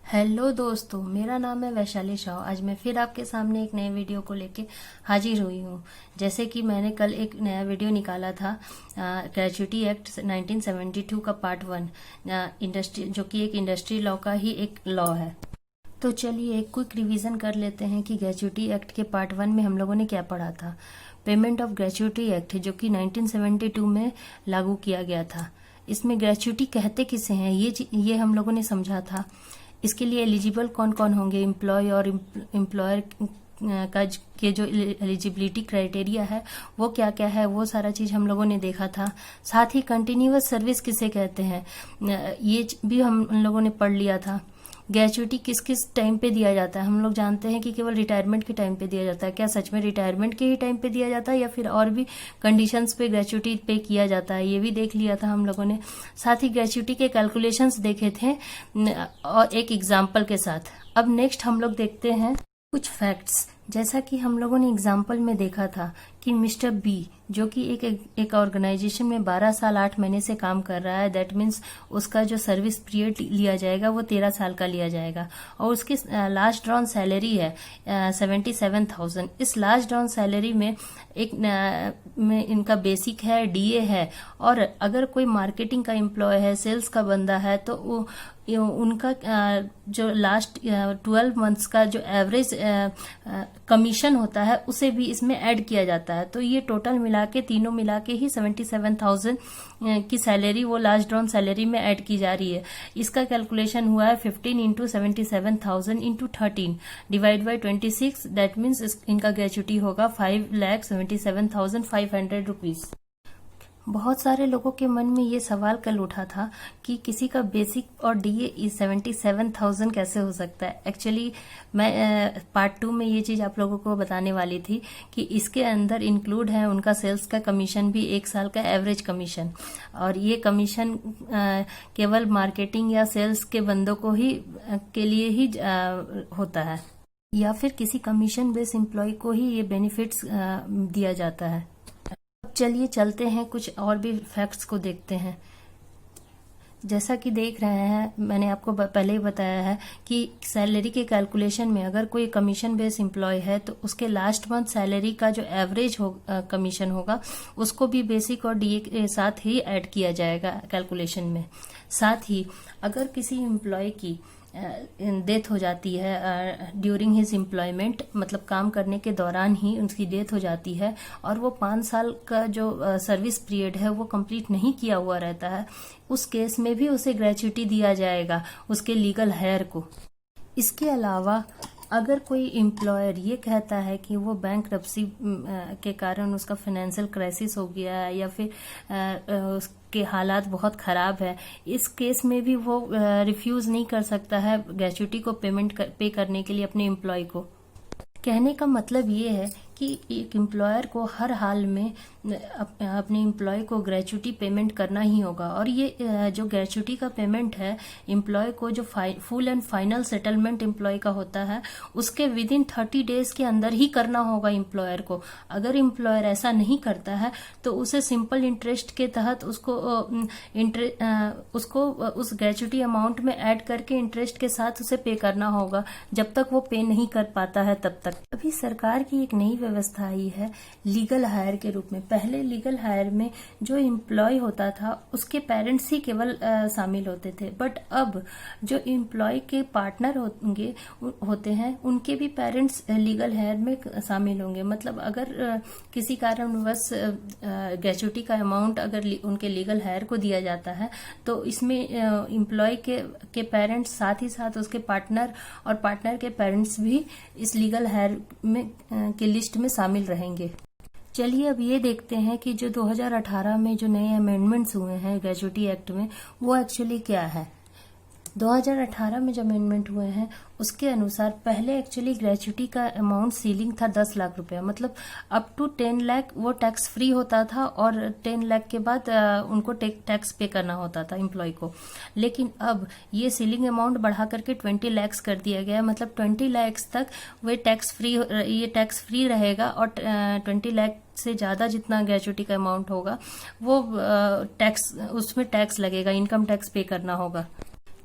Hello दोस्तों, मेरा नाम है वैशाली शाह। आज मैं फिर आपके सामने एक नए वीडियो को लेके हाजिर हुई हूँ। जैसे कि मैंने कल एक नया वीडियो निकाला था ग्रेच्युटी एक्ट 1972 का पार्ट 1, इंडस्ट्री, जो कि एक इंडस्ट्री लॉ का ही एक लॉ है। तो चलिए एक क्विक रिवीजन कर लेते हैं कि ग्रेच्युटी एक्ट के पार्ट 1 में हम लोगों ने क्या पढ़ा था। पेमेंट ऑफ ग्रेच्युटी एक्ट, जो कि 1972 में लागू किया गया था। इसमें ग्रेच्युटी कहते किसे हैं ये हम लोगों ने समझा था। इसके लिए एलिजिबल कौन कौन होंगे, एम्प्लॉय और एम्प्लॉयर का के जो एलिजिबिलिटी क्राइटेरिया है वो क्या क्या है, वो सारा चीज हम लोगों ने देखा था। साथ ही कंटिन्यूअस सर्विस किसे कहते हैं ये भी हम लोगों ने पढ़ लिया था। ग्रेच्युटी किस किस टाइम पे दिया जाता है, हम लोग जानते हैं कि केवल रिटायरमेंट के टाइम पे दिया जाता है। क्या सच में रिटायरमेंट के ही टाइम पे दिया जाता है या फिर और भी कंडीशंस पे ग्रेच्युटी पे किया जाता है, ये भी देख लिया था हम लोगों ने। साथ ही ग्रेच्युटी के कैलकुलेशंस देखे थे और एक एग्जाम्पल के साथ। अब नेक्स्ट हम लोग देखते हैं कुछ फैक्ट्स। जैसा कि हम लोगों ने एग्जाम्पल में देखा था कि मिस्टर बी, जो कि एक ऑर्गेनाइजेशन में 12 साल 8 महीने से काम कर रहा है, दैट मीन्स उसका जो सर्विस पीरियड लिया जाएगा वो 13 साल का लिया जाएगा। और उसकी लास्ट ड्रॉन सैलरी है 77,000। इस लास्ट ड्रॉन सैलरी में में इनका बेसिक है, डीए है, और अगर कोई मार्केटिंग का एम्प्लॉय है, सेल्स का बंदा है, तो उनका जो लास्ट 12 मंथ्स का जो एवरेज कमीशन होता है उसे भी इसमें ऐड किया जाता है। तो ये टोटल मिला के, तीनों मिला के ही 77,000 की सैलरी वो लास्ट ड्रॉन सैलरी में ऐड की जा रही है। इसका कैलकुलेशन हुआ है 15 into 77,000 into 13 divide by 26। That means इनका ग्रेच्युटी होगा 5,77,500 रुपीज। बहुत सारे लोगों के मन में ये सवाल कल उठा था कि किसी का बेसिक और डीए 77,000 कैसे हो सकता है। एक्चुअली मैं पार्ट 2 में ये चीज आप लोगों को बताने वाली थी कि इसके अंदर इंक्लूड है उनका सेल्स का कमीशन भी, 1 साल का एवरेज कमीशन। और ये कमीशन केवल मार्केटिंग या सेल्स के बंदों को ही के लिए ही होता है, या फिर किसी कमीशन बेस्ड एम्प्लॉय को ही ये बेनिफिट्स दिया जाता है। चलिए चलते हैं, कुछ और भी फैक्ट्स को देखते हैं। जैसा कि देख रहे हैं, मैंने आपको पहले ही बताया है कि सैलरी के कैलकुलेशन में अगर कोई कमीशन बेस्ड एम्प्लॉय है तो उसके लास्ट मंथ सैलरी का जो एवरेज कमीशन होगा उसको भी बेसिक और डीए के साथ ही ऐड किया जाएगा कैलकुलेशन में। साथ ही अगर किसी एम्प्लॉय की डेथ हो जाती है ड्यूरिंग हिज एम्प्लॉयमेंट, मतलब काम करने के दौरान ही उनकी डेथ हो जाती है, और वो 5 साल का जो सर्विस पीरियड है वो कंप्लीट नहीं किया हुआ रहता है, उस केस में भी उसे ग्रेच्युटी दिया जाएगा उसके लीगल हेयर को। इसके अलावा अगर कोई एम्प्लॉयर ये कहता है कि वो बैंकरप्सी के कारण उसका फाइनेंशियल क्राइसिस हो गया है या फिर उसके हालात बहुत खराब है, इस केस में भी वो रिफ्यूज नहीं कर सकता है ग्रेच्युटी को पे करने के लिए अपने एम्प्लॉय को। कहने का मतलब ये है कि एक एम्प्लॉयर को हर हाल में अपने एम्प्लॉय को ग्रेच्युटी पेमेंट करना ही होगा। और ये जो ग्रेच्युटी का पेमेंट है एम्प्लॉय को, जो full and final settlement employee का होता है, उसके विद इन 30 डेज के अंदर ही करना होगा एम्प्लॉयर को। अगर एम्प्लॉयर ऐसा नहीं करता है तो उसे सिंपल इंटरेस्ट के तहत उसको उस ग्रेच्युटी अमाउंट में ऐड करके इंटरेस्ट के साथ उसे पे करना होगा, जब तक वो पे नहीं कर पाता है तब तक। अभी सरकार की एक नई व्यवस्था आई है लीगल हायर के रूप में। पहले लीगल हायर में जो एम्प्लॉय होता था उसके पेरेंट्स ही केवल शामिल होते थे, बट अब जो एम्प्लॉय के पार्टनर होते हैं उनके भी पेरेंट्स लीगल हायर में शामिल होंगे। मतलब अगर किसी कारणवश ग्रेच्युटी का अमाउंट अगर उनके लीगल हायर को दिया जाता है तो इसमें एम्प्लॉय के पेरेंट्स साथ ही साथ उसके पार्टनर और पार्टनर के पेरेंट्स भी इस लीगल हायर में के लिस्ट में शामिल रहेंगे। चलिए अब ये देखते हैं कि जो 2018 में जो नए अमेंडमेंट्स हुए हैं ग्रेच्युटी एक्ट में वो एक्चुअली क्या है। 2018 में जो अमेंडमेंट हुए हैं उसके अनुसार पहले एक्चुअली ग्रेच्युटी का अमाउंट सीलिंग था 10 लाख रुपया, मतलब अप टू 10 लाख वो टैक्स फ्री होता था, और 10 लाख के बाद उनको टैक्स पे करना होता था एम्प्लॉय को। लेकिन अब ये सीलिंग अमाउंट बढ़ा करके 20 लाख कर दिया गया, मतलब 20 लाख तक ये टैक्स फ्री रहेगा, और 20 लाख से ज्यादा जितना ग्रेच्युटी का अमाउंट होगा वो उसमें टैक्स लगेगा, इनकम टैक्स पे करना होगा।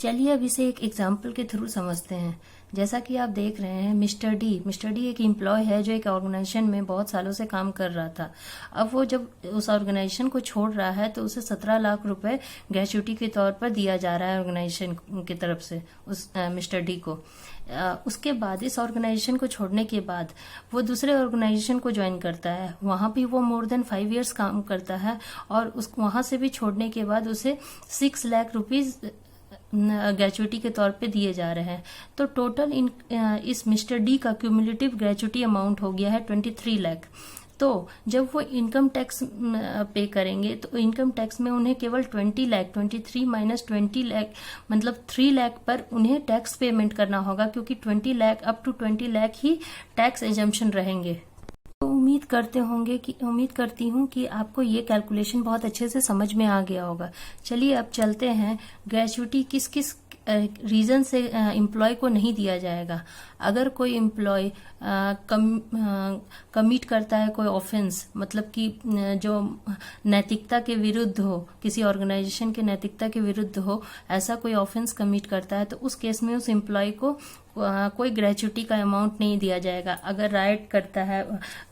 चलिए अब इसे एक एग्जाम्पल के थ्रू समझते हैं। जैसा कि आप देख रहे हैं, मिस्टर डी एक एम्प्लॉय है जो एक ऑर्गेनाइजेशन में बहुत सालों से काम कर रहा था। अब वो जब उस ऑर्गेनाइजेशन को छोड़ रहा है तो उसे 17 लाख रुपए ग्रेच्युटी के तौर पर दिया जा रहा है ऑर्गेनाइजेशन की तरफ से उस मिस्टर डी को। उसके बाद इस ऑर्गेनाइजेशन को छोड़ने के बाद वो दूसरे ऑर्गेनाइजेशन को ज्वाइन करता है। वहां भी वो मोर देन 5 इयर्स काम करता है और उस वहां से भी छोड़ने के बाद उसे 6 लाख रुपीज ग्रेच्युटी के तौर पे दिए जा रहे हैं। तो टोटल इस मिस्टर डी का क्यूमुलेटिव ग्रेच्युटी अमाउंट हो गया है 23 लाख। तो जब वो इनकम टैक्स पे करेंगे तो इनकम टैक्स में उन्हें केवल 20 लाख 23 माइनस 20 लाख मतलब 3 लाख पर उन्हें टैक्स पेमेंट करना होगा, क्योंकि 20 लाख अप टू 20 लाख ही टैक्स एजम्पशन रहेंगे। तो उम्मीद करती हूँ कि आपको ये कैलकुलेशन बहुत अच्छे से समझ में आ गया होगा। चलिए अब चलते हैं ग्रेच्युटी किस किस रीजन से एम्प्लॉय को नहीं दिया जाएगा। अगर कोई एम्प्लॉय कमिट करता है कोई ऑफेंस, मतलब कि जो नैतिकता के विरुद्ध हो, किसी ऑर्गेनाइजेशन के नैतिकता के विरुद्ध हो, ऐसा कोई ऑफेंस कमिट करता है तो उस केस में उस एम्प्लॉय को कोई ग्रेच्युटी का अमाउंट नहीं दिया जाएगा। अगर राइट करता है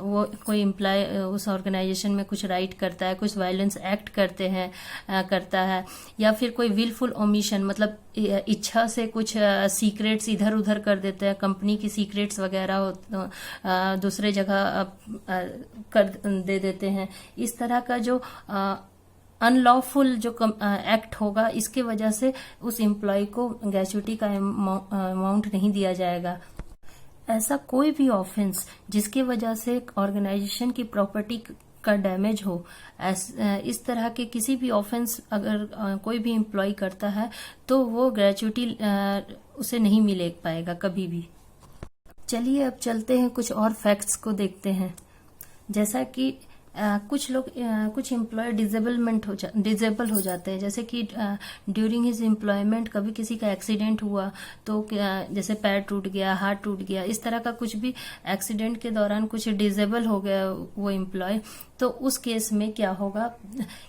वो कोई एम्प्लॉय उस ऑर्गेनाइजेशन में कुछ राइट करता है, कुछ वायलेंस एक्ट करता है या फिर कोई विलफुल ओमिशन मतलब इच्छा से कुछ सीक्रेट्स इधर उधर कर देते हैं, कंपनी की सीक्रेट्स वगैरह दूसरे जगह कर दे देते हैं, इस तरह का जो अनलॉफुल जो एक्ट होगा, इसके वजह से उस एम्प्लॉय को ग्रेच्युटी का अमाउंट नहीं दिया जाएगा। ऐसा कोई भी ऑफेंस जिसकी वजह से ऑर्गेनाइजेशन की प्रॉपर्टी का डैमेज हो, इस तरह के किसी भी ऑफेंस अगर कोई भी एम्प्लॉय करता है तो वो ग्रेच्युटी उसे नहीं मिल पाएगा कभी भी। चलिए अब चलते हैं कुछ और फैक्ट्स को देखते हैं। जैसा कि कुछ एम्प्लॉय डिजेबल हो जाते हैं, जैसे कि ड्यूरिंग हिज एम्प्लॉयमेंट कभी किसी का एक्सीडेंट हुआ तो जैसे पैर टूट गया, हाथ टूट गया, इस तरह का कुछ भी एक्सीडेंट के दौरान कुछ डिजेबल हो गया वो एम्प्लॉय, तो उस केस में क्या होगा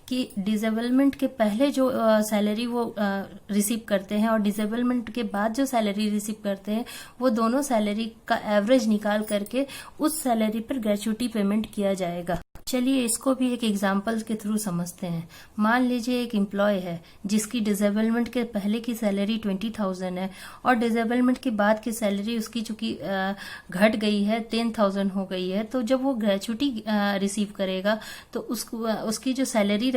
कि डिजेबलमेंट के पहले जो सैलरी वो रिसीव करते हैं और डिजेबलमेंट के बाद जो सैलरी रिसीव करते हैं, वो दोनों सैलरी का एवरेज निकाल करके उस सैलरी पर ग्रेच्युटी पेमेंट किया जाएगा। चलिए इसको भी एक एग्जाम्पल के थ्रू समझते हैं। मान लीजिए एक एम्प्लॉय है जिसकी डिसेबलमेंट के पहले की सैलरी 20,000 है और डिसेबलमेंट के बाद की सैलरी उसकी चूंकि घट गई है 10,000 हो गई है, तो जब वो ग्रेच्युटी रिसीव करेगा तो उसकी जो सैलरी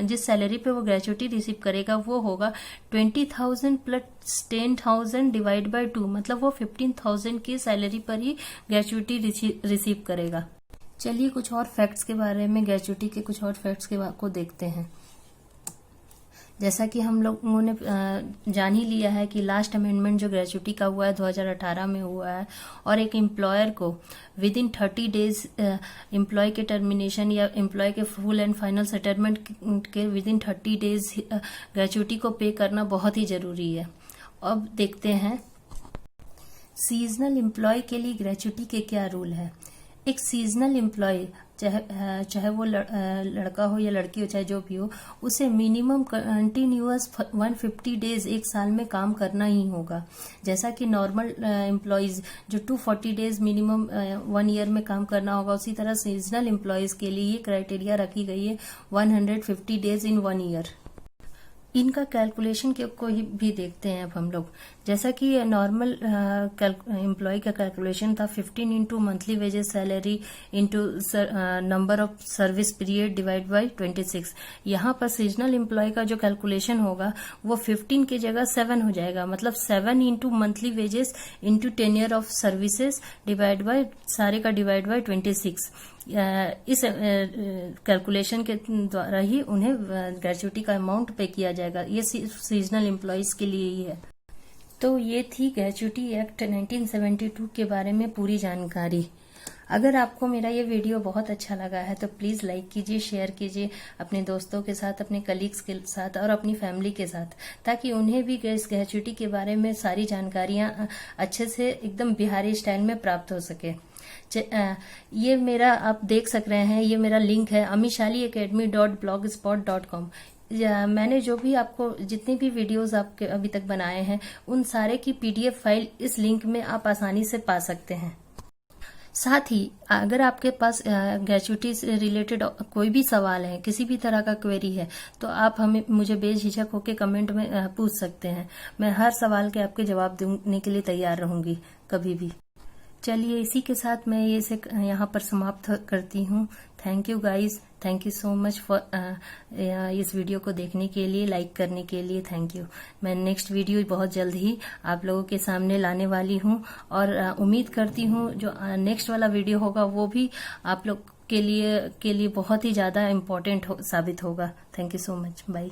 जिस सैलरी पे वो ग्रेच्युटी रिसीव करेगा वो होगा 20,000 प्लस 10,000 डिवाइड बाय 2, मतलब वो 15,000 की सैलरी पर ही ग्रेच्युटी रिसीव करेगा। चलिए कुछ और फैक्ट्स के बारे में, ग्रेच्युटी के कुछ और फैक्ट्स को देखते हैं। जैसा कि हम लोगों ने जान ही लिया है कि लास्ट अमेंडमेंट जो ग्रेच्युटी का हुआ है 2018 में हुआ है, और एक एम्प्लॉयर को विद इन 30 डेज एम्प्लॉय के टर्मिनेशन या एम्प्लॉय के फुल एंड फाइनल सेटलमेंट के विद इन 30 डेज ग्रेच्युटी को पे करना बहुत ही जरूरी है। अब देखते हैं सीजनल एम्प्लॉय के लिए ग्रेच्युटी के क्या रूल है। एक सीजनल एम्प्लॉय चाहे वो लड़का हो या लड़की हो, चाहे जो भी हो, उसे मिनिमम कंटिन्यूअस 150 डेज एक साल में काम करना ही होगा। जैसा कि नॉर्मल एम्प्लॉयज जो 240 डेज मिनिमम 1 ईयर में काम करना होगा, उसी तरह सीजनल एम्प्लॉयज के लिए ये क्राइटेरिया रखी गई है 150 डेज इन 1 ईयर। इनका कैलकुलेशन को भी देखते हैं अब हम लोग। जैसा कि नॉर्मल एम्प्लॉय का कैलकुलेशन था 15 into monthly wages salary into number of service period divide by 26। यहाँ पर सीजनल एम्प्लॉय का जो कैलकुलेशन होगा वो 15 की जगह 7 हो जाएगा, मतलब 7 into monthly wages into tenure of services divide by सारे का डिवाइड बाय 26। इस कैलकुलेशन के द्वारा ही उन्हें ग्रेच्युटी का अमाउंट पे किया जाएगा। ये सीजनल एम्प्लॉयज के लिए ही है। तो ये थी ग्रेच्युटी एक्ट 1972 के बारे में पूरी जानकारी। अगर आपको मेरा ये वीडियो बहुत अच्छा लगा है तो प्लीज लाइक कीजिए, शेयर कीजिए अपने दोस्तों के साथ, अपने कलीग्स के साथ और अपनी फैमिली के साथ, ताकि उन्हें भी इस ग्रेच्युटी के बारे में सारी जानकारियां अच्छे से एकदम बिहारी स्टाइल में प्राप्त हो सके। ये मेरा आप देख सक रहे हैं, ये मेरा लिंक है amishaliacademy.blogspot.com। मैंने जो भी आपको जितनी भी वीडियोस आपके अभी तक बनाए हैं उन सारे की PDF फाइल इस लिंक में आप आसानी से पा सकते हैं। साथ ही अगर आपके पास ग्रेजुटी से रिलेटेड कोई भी सवाल है, किसी भी तरह का क्वेरी है, तो आप मुझे बेझिझक होकर कमेंट में पूछ सकते हैं। मैं हर सवाल के आपके जवाब देने के लिए तैयार रहूंगी कभी भी। चलिए इसी के साथ मैं ये से यहाँ पर समाप्त करती हूँ। Thank you guys, thank you so much for इस वीडियो को देखने के लिए, लाइक करने के लिए। Thank you. मैं नेक्स्ट वीडियो बहुत जल्द ही आप लोगों के सामने लाने वाली हूँ और उम्मीद करती हूँ जो नेक्स्ट वाला वीडियो होगा वो भी आप लोग के लिए बहुत ही ज्यादा इम्पोर्टेंट साबित होगा। Thank you so much. Bye.